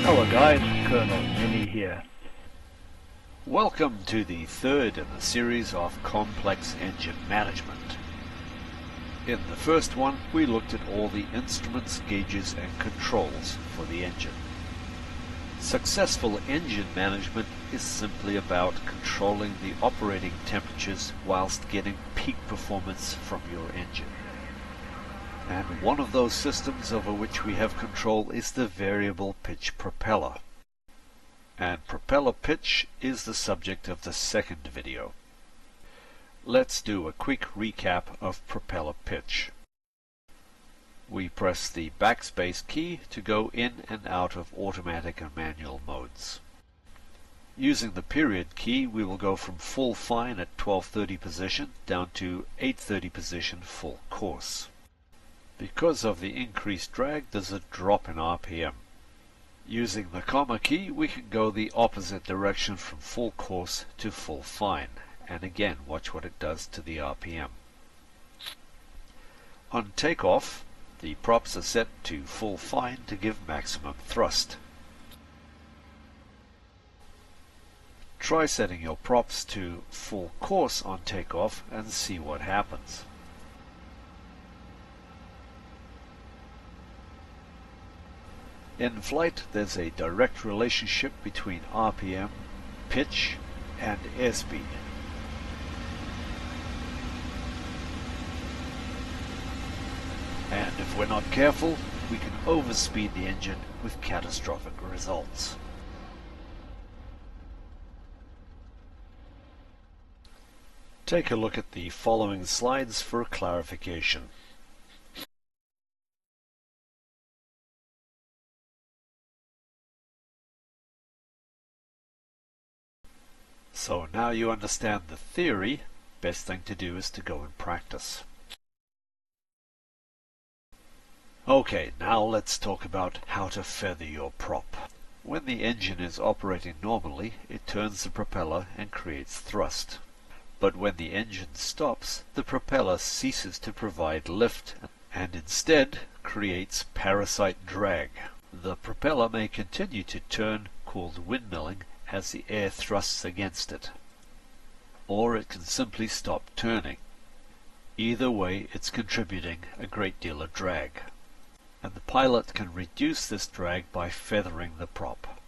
Hello guys, Colonel Ninny here. Welcome to the third in the series of complex engine management. In the first one, we looked at all the instruments, gauges and controls for the engine. Successful engine management is simply about controlling the operating temperatures whilst getting peak performance from your engine. And one of those systems over which we have control is the variable pitch propeller. And propeller pitch is the subject of the second video. Let's do a quick recap of propeller pitch. We press the backspace key to go in and out of automatic and manual modes. Using the period key, we will go from full fine at 1230 position down to 830 position full course. Because of the increased drag, there's a drop in RPM. Using the comma key, we can go the opposite direction from full course to full fine, and again watch what it does to the RPM. On takeoff, the props are set to full fine to give maximum thrust. Try setting your props to full course on takeoff and see what happens. In flight, there's a direct relationship between RPM, pitch, and airspeed. And if we're not careful, we can overspeed the engine with catastrophic results. Take a look at the following slides for clarification. So now you understand the theory, best thing to do is to go and practice. Okay, now let's talk about how to feather your prop. When the engine is operating normally, it turns the propeller and creates thrust. But when the engine stops, the propeller ceases to provide lift and instead creates parasite drag. The propeller may continue to turn, called windmilling, as the air thrusts against it. Or it can simply stop turning. Either way, it's contributing a great deal of drag. And the pilot can reduce this drag by feathering the prop,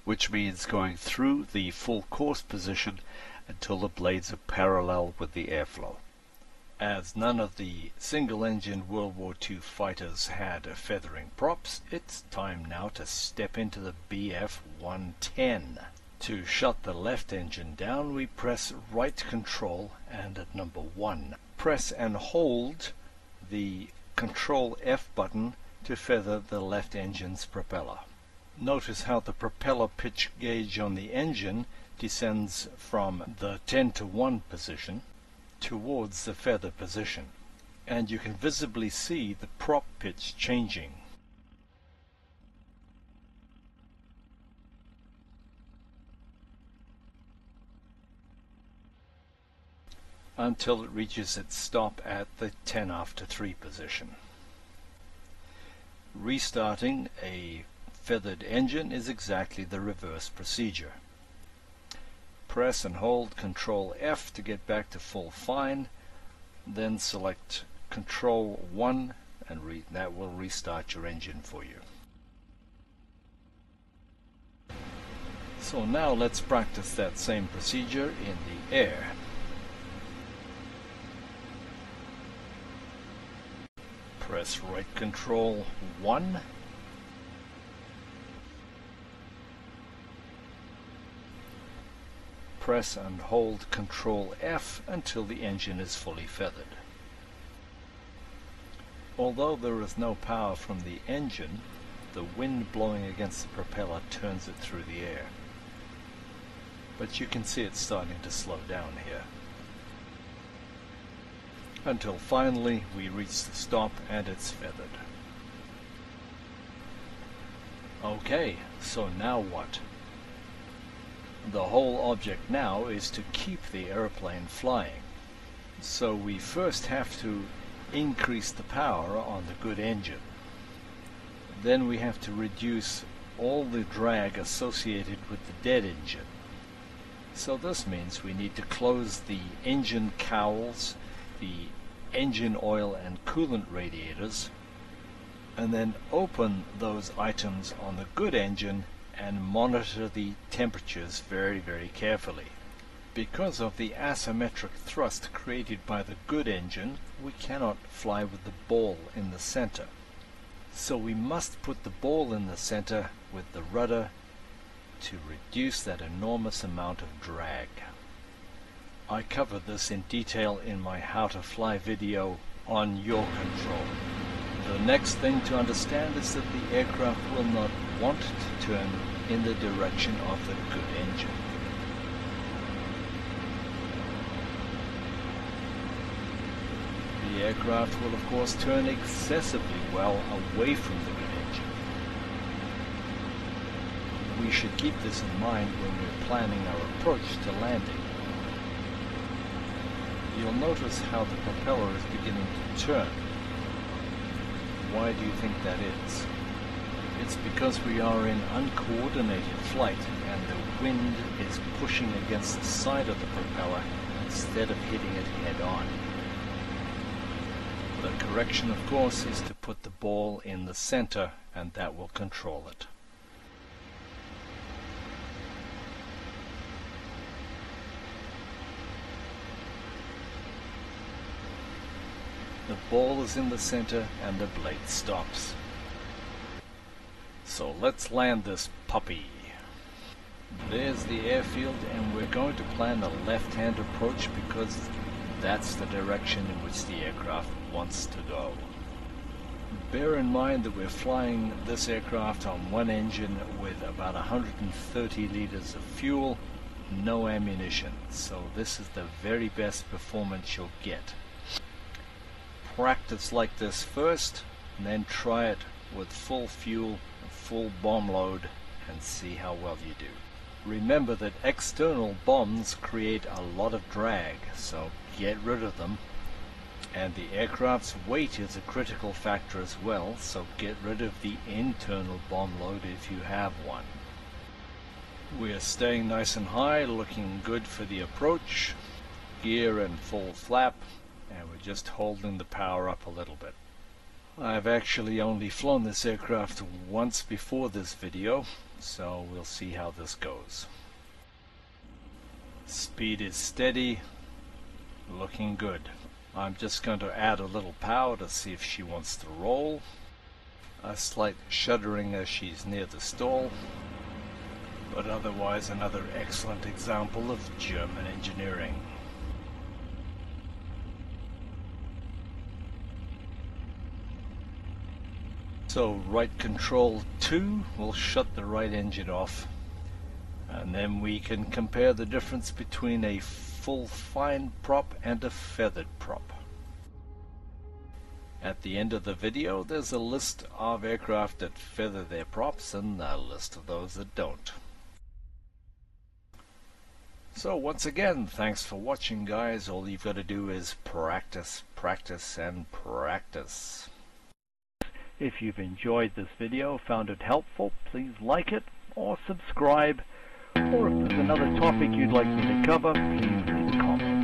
which means going through the full course position until the blades are parallel with the airflow. As none of the single-engine World War II fighters had feathering props, it's time now to step into the BF-110. To shut the left engine down, we press right control and at number 1. Press and hold the Control F button to feather the left engine's propeller. Notice how the propeller pitch gauge on the engine descends from the 10-to-1 position towards the feather position, and you can visibly see the prop pitch changing. Until it reaches its stop at the 10-after-3 position. Restarting a feathered engine is exactly the reverse procedure. Press and hold Control F to get back to full fine, then select Control 1 and that will restart your engine for you. So now let's practice that same procedure in the air. Press right Control 1. Press and hold Control F until the engine is fully feathered. Although there is no power from the engine, the wind blowing against the propeller turns it through the air. But you can see it's starting to slow down here. Until finally we reach the stop and it's feathered. Okay, so now what? The whole object now is to keep the airplane flying. So we first have to increase the power on the good engine. Then we have to reduce all the drag associated with the dead engine. So this means we need to close the engine cowls, the engine oil and coolant radiators, and then open those items on the good engine and monitor the temperatures very, very carefully. Because of the asymmetric thrust created by the good engine, we cannot fly with the ball in the center. So we must put the ball in the center with the rudder to reduce that enormous amount of drag. I cover this in detail in my How to Fly video on yaw control. The next thing to understand is that the aircraft will not want to turn in the direction of the good engine. The aircraft will of course turn excessively well away from the good engine. We should keep this in mind when we're planning our approach to landing. You'll notice how the propeller is beginning to turn. Why do you think that is? It's because we are in uncoordinated flight and the wind is pushing against the side of the propeller instead of hitting it head on. The correction, of course, is to put the ball in the center, and that will control it. The ball is in the center and the blade stops. So let's land this puppy. There's the airfield, and we're going to plan a left-hand approach because that's the direction in which the aircraft wants to go. Bear in mind that we're flying this aircraft on one engine with about 130 liters of fuel, no ammunition, so this is the very best performance you'll get. Practice like this first, and then try it with full fuel, full bomb load, and see how well you do. Remember that external bombs create a lot of drag, so get rid of them. And the aircraft's weight is a critical factor as well, so get rid of the internal bomb load if you have one. We are staying nice and high, looking good for the approach. Gear and full flap, and we're just holding the power up a little bit. I've actually only flown this aircraft once before this video, so we'll see how this goes. Speed is steady, looking good. I'm just going to add a little power to see if she wants to roll. A slight shuddering as she's near the stall, but otherwise another excellent example of German engineering. So right control 2 will shut the right engine off, and then we can compare the difference between a full fine prop and a feathered prop. At the end of the video there's a list of aircraft that feather their props and a list of those that don't. So once again, thanks for watching guys. All you've got to do is practice, practice, and practice. If you've enjoyed this video, found it helpful, please like it or subscribe. Or if there's another topic you'd like me to cover, please leave a comment.